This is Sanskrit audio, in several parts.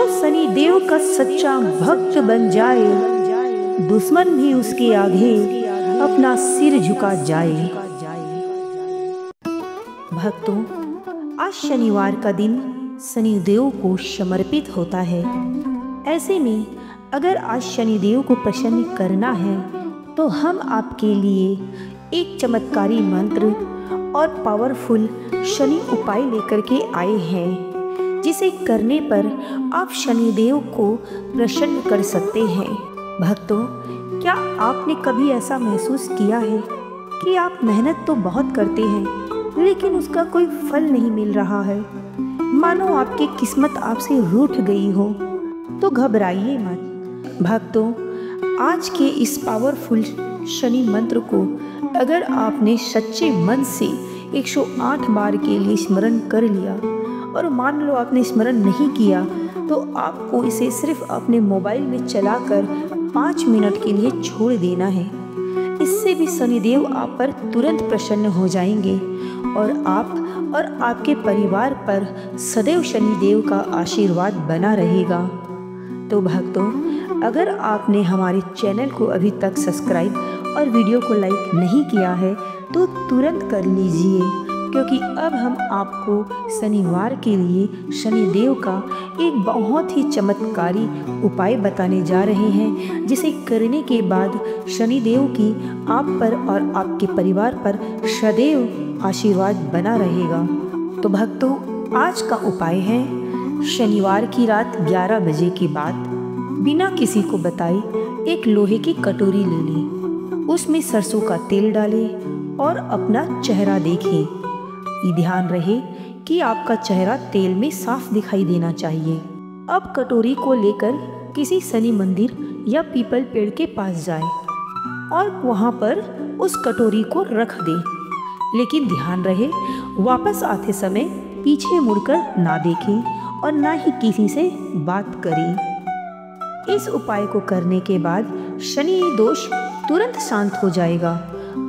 शनि देव का सच्चा भक्त बन जाए, दुश्मन भी उसके आगे अपना सिर झुका जाए। भक्तों, आज शनिवार का दिन शनिदेव को समर्पित होता है। ऐसे में अगर आज शनिदेव को प्रसन्न करना है तो हम आपके लिए एक चमत्कारी मंत्र और पावरफुल शनि उपाय लेकर के आए हैं, जिसे करने पर आप शनिदेव को प्रसन्न कर सकते हैं। भक्तों, क्या आपने कभी ऐसा महसूस किया है कि आप मेहनत तो बहुत करते हैं लेकिन उसका कोई फल नहीं मिल रहा है, मानो आपकी किस्मत आपसे रूठ गई हो? तो घबराइए मत भक्तों, आज के इस पावरफुल शनि मंत्र को अगर आपने सच्चे मन से 108 बार के लिए स्मरण कर लिया और मान लो आपने स्मरण नहीं किया, तो आपको इसे सिर्फ अपने मोबाइल में चलाकर 5 मिनट के लिए छोड़ देना है। इससे भी शनिदेव आप पर तुरंत प्रसन्न हो जाएंगे और आप और आपके परिवार पर सदैव शनिदेव का आशीर्वाद बना रहेगा। तो भक्तों, अगर आपने हमारे चैनल को अभी तक सब्सक्राइब और वीडियो को लाइक नहीं किया है तो तुरंत कर लीजिए, क्योंकि अब हम आपको शनिवार के लिए शनिदेव का एक बहुत ही चमत्कारी उपाय बताने जा रहे हैं, जिसे करने के बाद शनिदेव की आप पर और आपके परिवार पर सदैव आशीर्वाद बना रहेगा। तो भक्तों, आज का उपाय है, शनिवार की रात 11 बजे के बाद बिना किसी को बताए एक लोहे की कटोरी ले लें, उसमें सरसों का तेल डालें और अपना चेहरा देखें। ये ध्यान रहे कि आपका चेहरा तेल में साफ दिखाई देना चाहिए। अब कटोरी को लेकर किसी शनि मंदिर या पीपल पेड़ के पास जाएं और वहाँ पर उस कटोरी को रख दें, लेकिन ध्यान रहे वापस आते समय पीछे मुड़कर ना देखें और ना ही किसी से बात करें। इस उपाय को करने के बाद शनि दोष तुरंत शांत हो जाएगा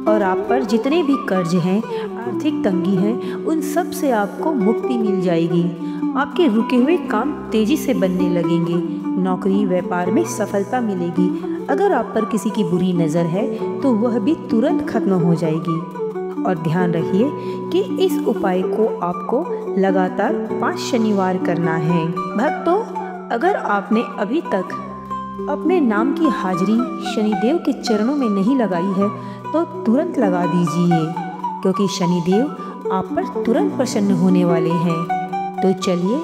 और आप पर जितने भी कर्ज हैं, आर्थिक तंगी है, उन सब से आपको मुक्ति मिल जाएगी। आपके रुके हुए काम तेजी से बनने लगेंगे, नौकरी व्यापार में सफलता मिलेगी। अगर आप पर किसी की बुरी नज़र है तो वह भी तुरंत खत्म हो जाएगी। और ध्यान रखिए कि इस उपाय को आपको लगातार 5 शनिवार करना है। भक्तों, अगर आपने अभी तक अपने नाम की हाजिरी शनिदेव के चरणों में नहीं लगाई है तो तुरंत लगा दीजिए, क्योंकि शनिदेव आप पर तुरंत प्रसन्न होने वाले हैं। तो चलिए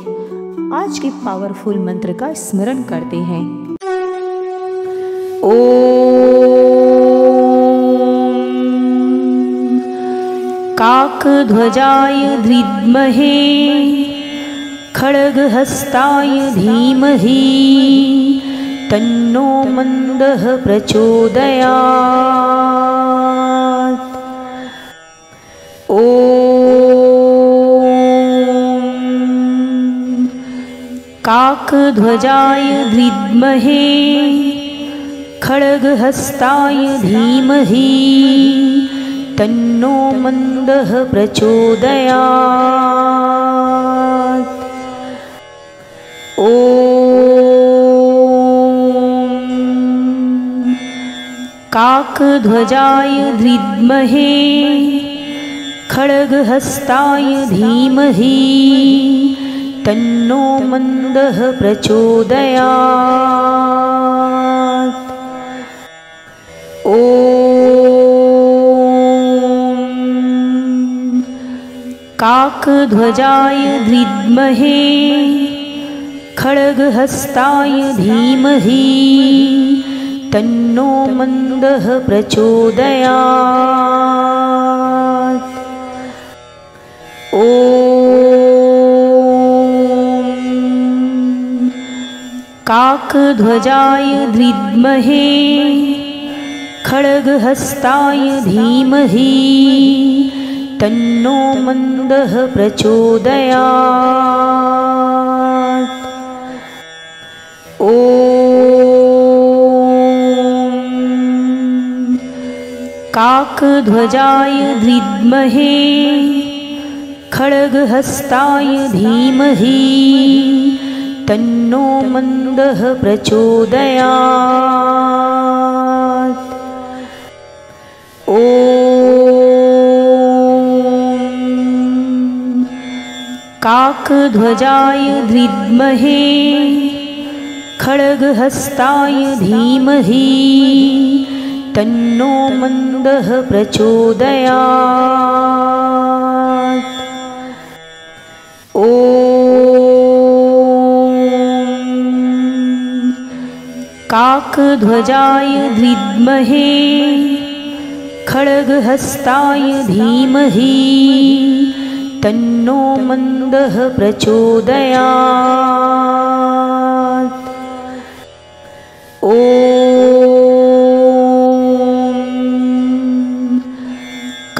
आज के पावरफुल मंत्र का स्मरण करते हैं। ओम काकध्वजाय विद्महे खड्गहस्ताय धीमहि तन्नो मंदः प्रचोदयात्। ओम काकध्वजाय विद्महे खड्गहस्ताय धीमहि तन्नो मंदः प्रचोदयात्। काकध्वजाय विद्महे खड्गहस्ताय धीमहि तन्नो मंदः प्रचोदयात्। ओम काकध्वजाय विद्महे खड्गहस्ताय धीमहि तन्नो मंदः प्रचोदयात्। ओम काकध्वजाय विद्महे खड्गहस्ताय धीमहि तन्नो मंदः प्रचोदयात्। ओम काकध्वजाय विद्महे खड्गहस्ताय धीमहि तन्नो मन्दः प्रचोदयात्। ॐ काकध्वजाय विद्महे खड्गहस्ताय धीमहि तन्नो मन्दः प्रचोदयात्। ॐ काकध्वजाय विद्महे खड्गहस्ताय धीमहि तन्नो मन्दः प्रचोदयात्। ॐ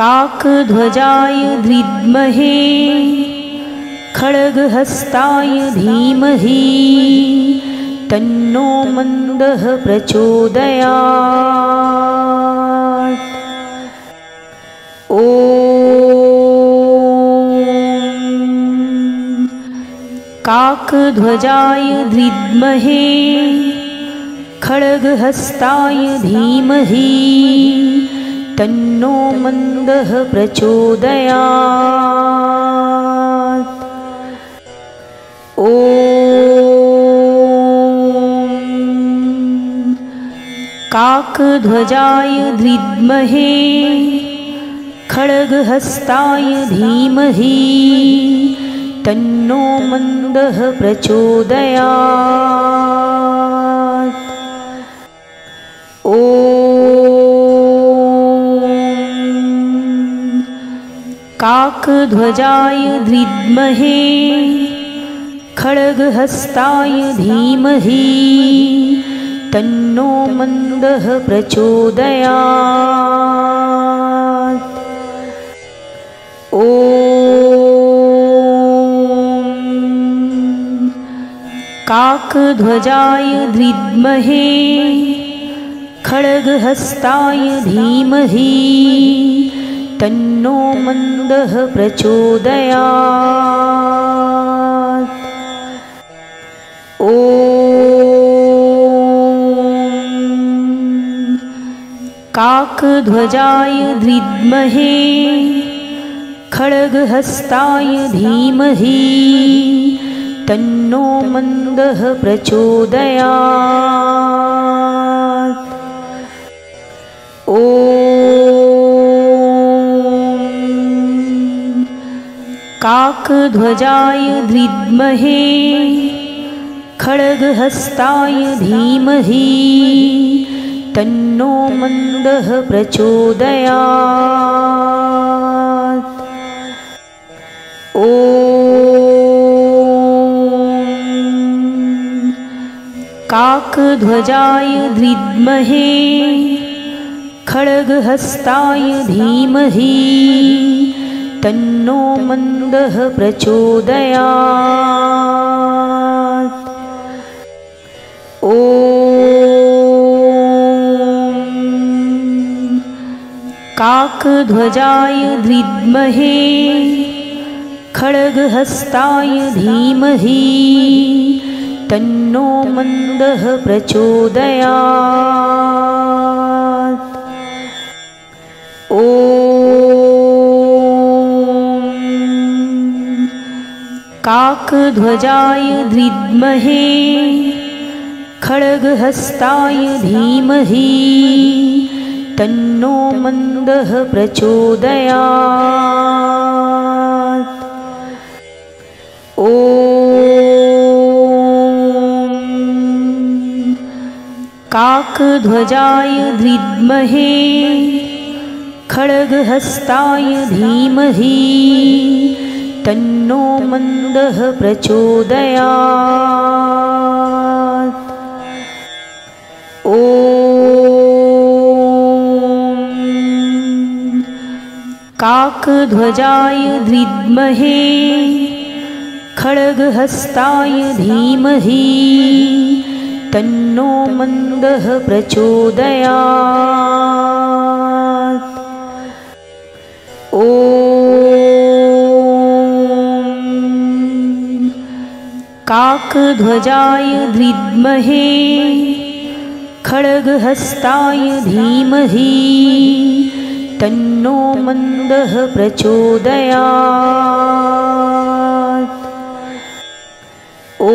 काकध्वजाय विद्महे खड्गहस्ताय धीमहि तन्नो मन्दः प्रचोदयात्। ॐ काकध्वजाय विद्महे खड्गहस्ताय धीमहि तन्नो मन्दः प्रचोदयात्। ॐ काकध्वजाय विद्महे खड्गहस्ताय धीमहि तन्नो मन्दः प्रचोदयात्। ॐ काकध्वजाय विद्महे खड्गहस्ताय धीमहि तन्नो मन्दः प्रचोदयात्। ॐ काकध्वजाय विद्महे खड्गहस्ताय धीमहि तन्नो मन्दः प्रचोदयात्। ॐ काकध्वजाय विद्महे खड्गहस्ताय धीमहि तन्नो मन्दः प्रचोदयात्। ॐ काकध्वजाय विद्महे खड्गहस्ताय धीमहि तन्नो मन्दः प्रचोदयात्। ॐ काकध्वजाय विद्महे खड्गहस्ताय धीमहि तन्नो मन्दः प्रचोदयात्। ॐ काकध्वजाय विद्महे खड्गहस्ताय धीमहि तन्नो मन्दः प्रचोदयात्। ॐ काकध्वजाय विद्महे खड्गहस्ताय धीमहि तन्नो मन्दः प्रचोदयात्। ॐ काकध्वजाय विद्महे खड्गहस्ताय धीमहि तन्नो मन्दः प्रचोदयात्। ॐ काकध्वजाय विद्महे खड्गहस्ताय धीमहि तन्नो मन्दः प्रचोदयात्। ॐ काकध्वजाय विद्महे खड्गहस्ताय धीमहि तन्नो मन्दः प्रचोदयात्। ॐ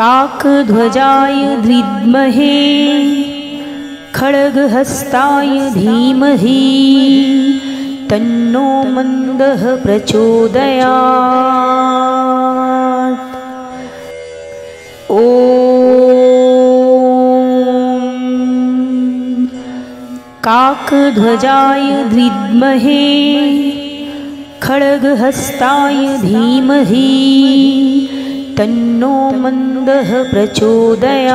काकध्वजाय विद्महे खड्गहस्ताय धीमहि तन्नो मन्दः प्रचोदयात्। ॐ काकध्वजाय विद्महे खड्गहस्ताय धीमहि तन्नो मन्दः प्रचोदयात्।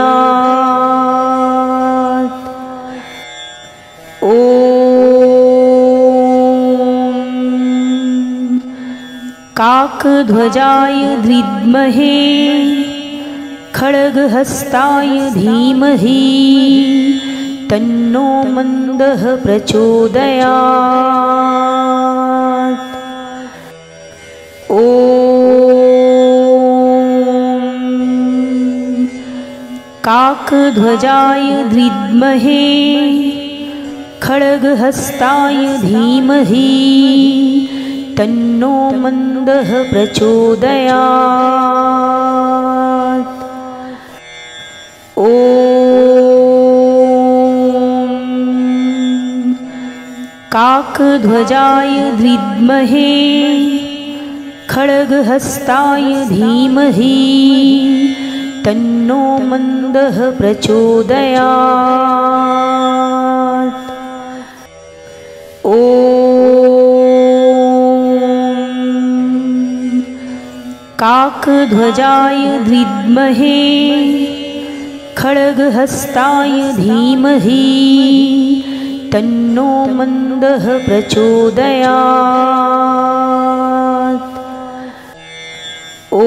ॐ काकध्वजाय विद्महे खड्गहस्ताय धीमहि तन्नो मन्दः प्रचोदयात्। ॐ काकध्वजाय विद्महे खड्गहस्ताय धीमहि तन्नो मन्दः प्रचोदयात्। ॐ काकध्वजाय विद्महे खड्गहस्ताय धीमहि तन्नो मन्दः प्रचोदयात्। ॐ काकध्वजाय विद्महे खड्गहस्ताय धीमहि तन्नो मन्दः प्रचोदयात्। ॐ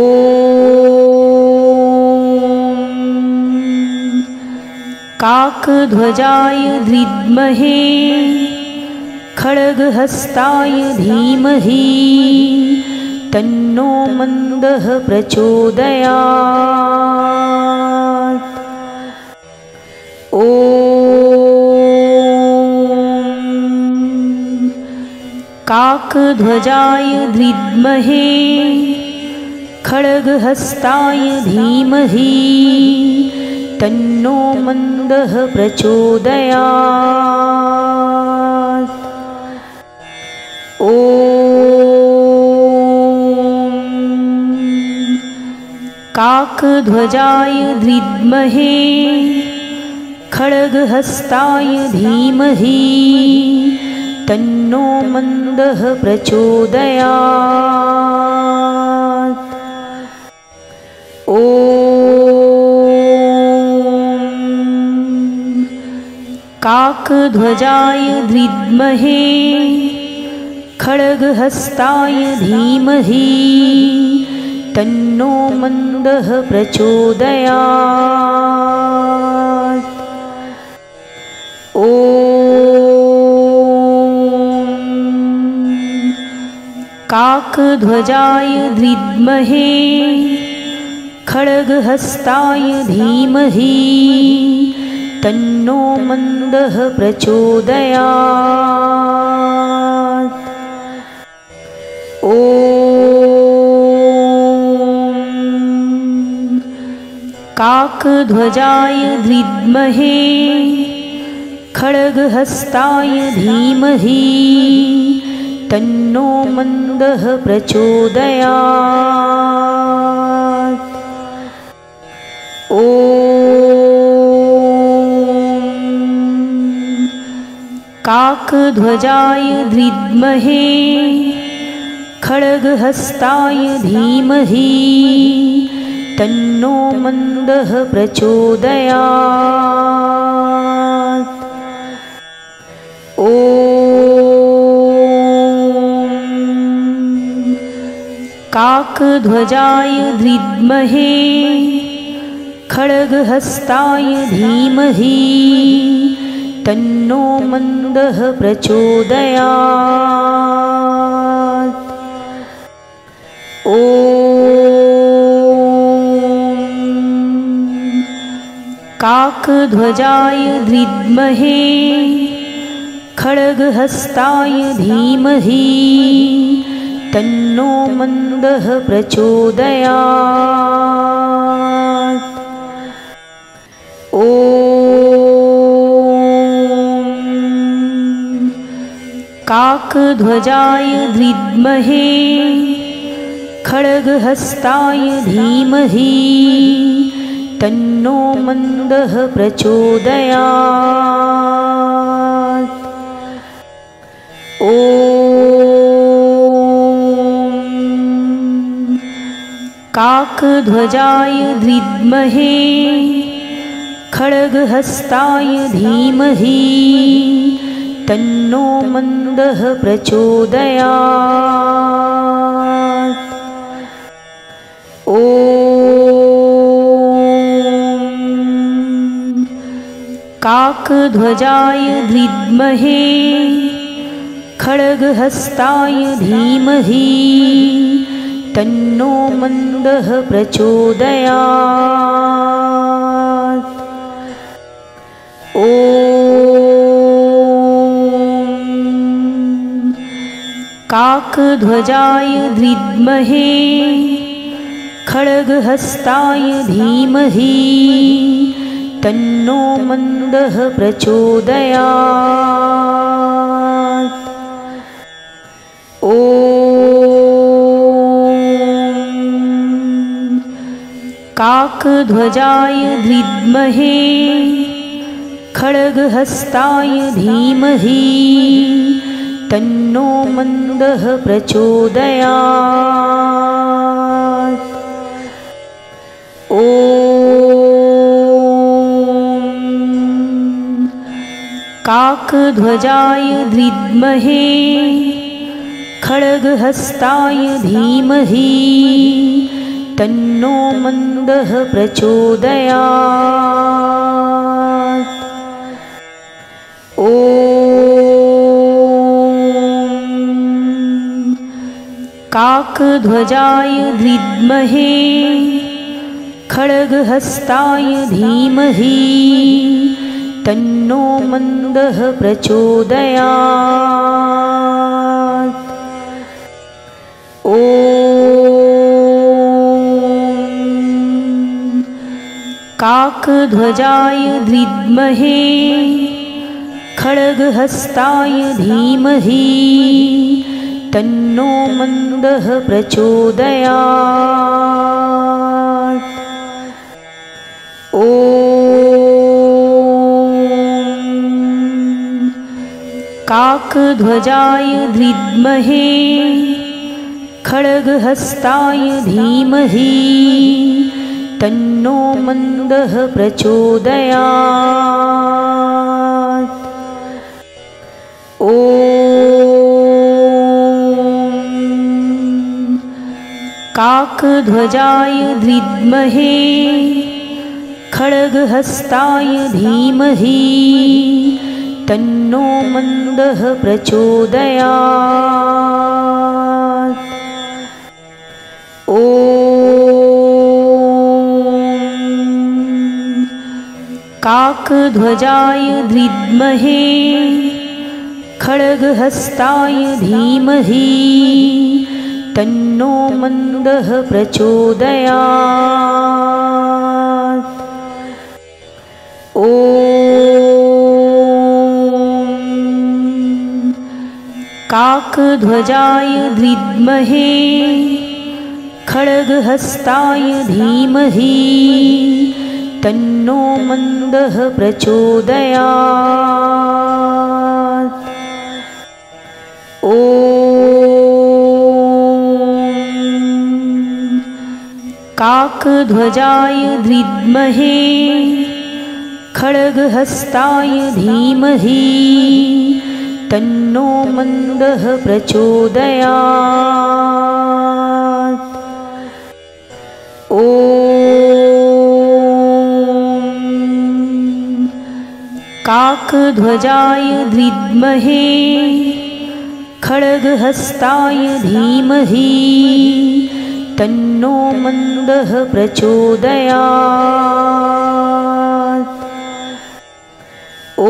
काकध्वजाय विद्महे खड्गहस्ताय धीमहि तन्नो मन्दः प्रचोदयात्। ॐ काकध्वजाय विद्महे खड्गहस्ताय धीमहि तन्नो मन्दः प्रचोदयात्। ॐ काकध्वजाय विद्महे खड्गहस्ताय धीमहि तन्नो मन्दः प्रचोदयात्। ॐ काकध्वजाय विद्महे खड्गहस्ताय धीमहि तन्नो मन्दः प्रचोदयात्। ॐ काकध्वजाय विद्महे खड्गहस्ताय धीमहि तन्नो मन्दः प्रचोदयात्। ॐ काकध्वजाय विद्महे खड्गहस्ताय धीमहि तन्नो मन्दः प्रचोदयात्। ॐ काकध्वजाय विद्महे खड्गहस्ताय धीमहि तन्नो मन्दः प्रचोदयात्। ॐ काकध्वजाय विद्महे खड्गहस्ताय धीमहि तन्नो मन्दः प्रचोदयात्। काकध्वजाय विद्महे खड्गहस्ताय धीमहि तन्नो मन्दः प्रचोदयात्। ॐ काकध्वजाय विद्महे खड्गहस्ताय धीमहि तन्नो मन्दः प्रचोदयात्। ॐ काकध्वजाय विद्महे खड्गहस्ताय धीमहि तन्नो मन्दः प्रचोदयात्। ॐ काकध्वजाय विद्महे खड्गहस्ताय धीमहि तन्नो मन्दः प्रचोदयात्। ॐ काकध्वजाय विद्महे खड्गहस्ताय धीमहि तन्नो मन्दः प्रचोदयात्। ॐ काकध्वजाय विद्महे खड्गहस्ताय धीमहि तन्नो मन्दः प्रचोदयात्। ॐ काकध्वजाय विद्महे खड्गहस्ताय धीमहि तन्नो मन्दः प्रचोदयात्। ॐ काकध्वजाय विद्महे खड्गहस्ताय धीमहि तन्नो मन्दः प्रचोदयात्। ॐ काकध्वजाय विद्महे खड्गहस्ताय धीमहि तन्नो मन्दः प्रचोदयात्। ॐ काकध्वजाय विद्महे खड्गहस्ताय धीमहि तन्नो मन्दः प्रचोदयात्। ॐ काकध्वजाय विद्महे खड्गहस्ताय धीमहि तन्नो मन्दः प्रचोदयात्। ॐ काकध्वजाय विद्महे खड्गहस्ताय धीमहि तन्नो मन्दः प्रचोदयात्। ॐ काकध्वजाय विद्महे खड्गहस्ताय धीमहि तन्नो मन्दः प्रचोदयात्। ॐ काकध्वजाय विद्महे खड्गहस्ताय धीमहि तन्नो मन्दः प्रचोदयात्। ॐ काकध्वजाय विद्महे खड्गहस्ताय धीमहि तन्नो मन्दः प्रचोदयात्। ॐ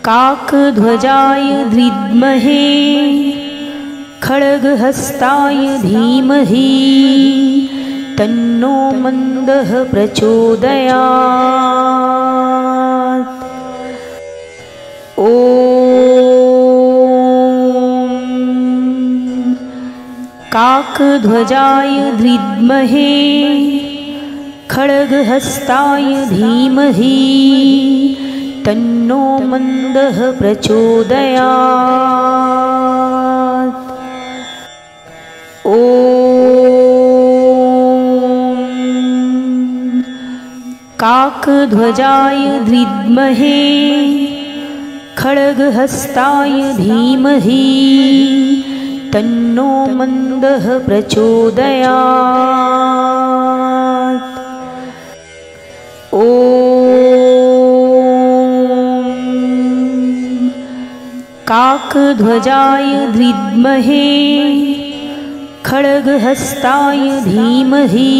काकध्वजाय विद्महे खड्गहस्ताय धीमहि तन्नो मन्दः प्रचोदयात्। ॐ काकध्वजाय विद्महे खड्गहस्ताय धीमहि तन्नो मन्दः प्रचोदयात्। ॐ काकध्वजाय विद्महे खड्गहस्ताय धीमहि तन्नो मन्दः प्रचोदयात्। ॐ काकध्वजाय विद्महे खड्गहस्ताय धीमहि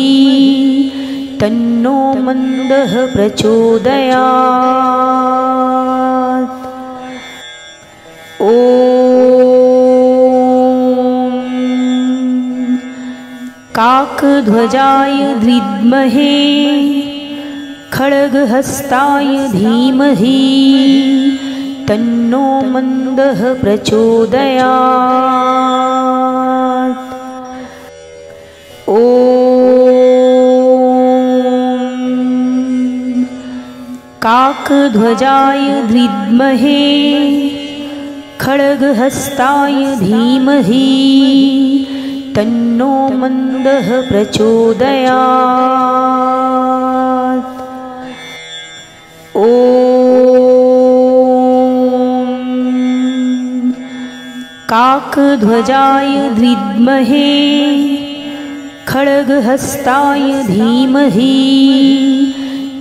तन्नो मन्दः प्रचोदयात्। ॐ काकध्वजाय विद्महे खड्गहस्ताय धीमहि तन्नो मन्दः प्रचोदयात्। ॐ काकध्वजाय विद्महे खड्गहस्ताय धीमहि तन्नो मन्दः प्रचोदयात्। ॐ काकध्वजाय विद्महे खड्गहस्ताय धीमहि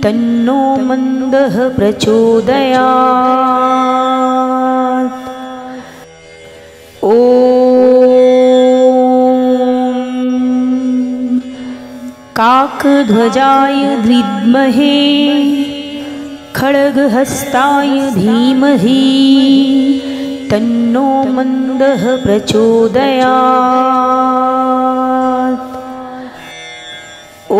तन्नो मन्दः प्रचोदयात्। ॐ काकध्वजाय विद्महे खड्गहस्ताय धीमहि तन्नो मन्दः प्रचोदयात्। ॐ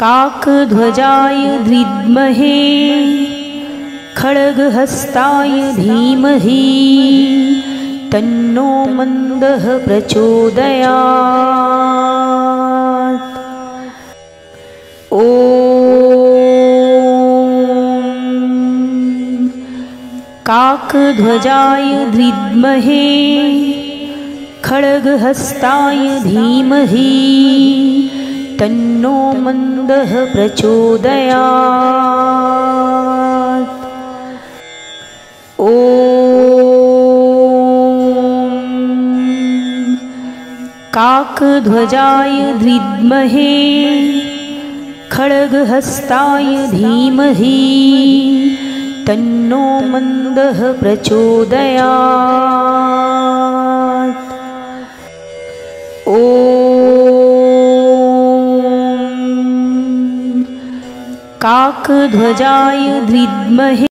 काकध्वजाय विद्महे खड्गहस्ताय धीमहि तन्नो मन्दः प्रचोदयात्। ॐ काकध्वजाय विद्महे खड्गहस्ताय धीमहि तन्नो मन्दः प्रचोदयात्। ॐ काकध्वजाय विद्महे खड्गहस्ताय धीमहि तन्नो मन्दः प्रचोदयात्। ॐ काकध्वजाय विद्महे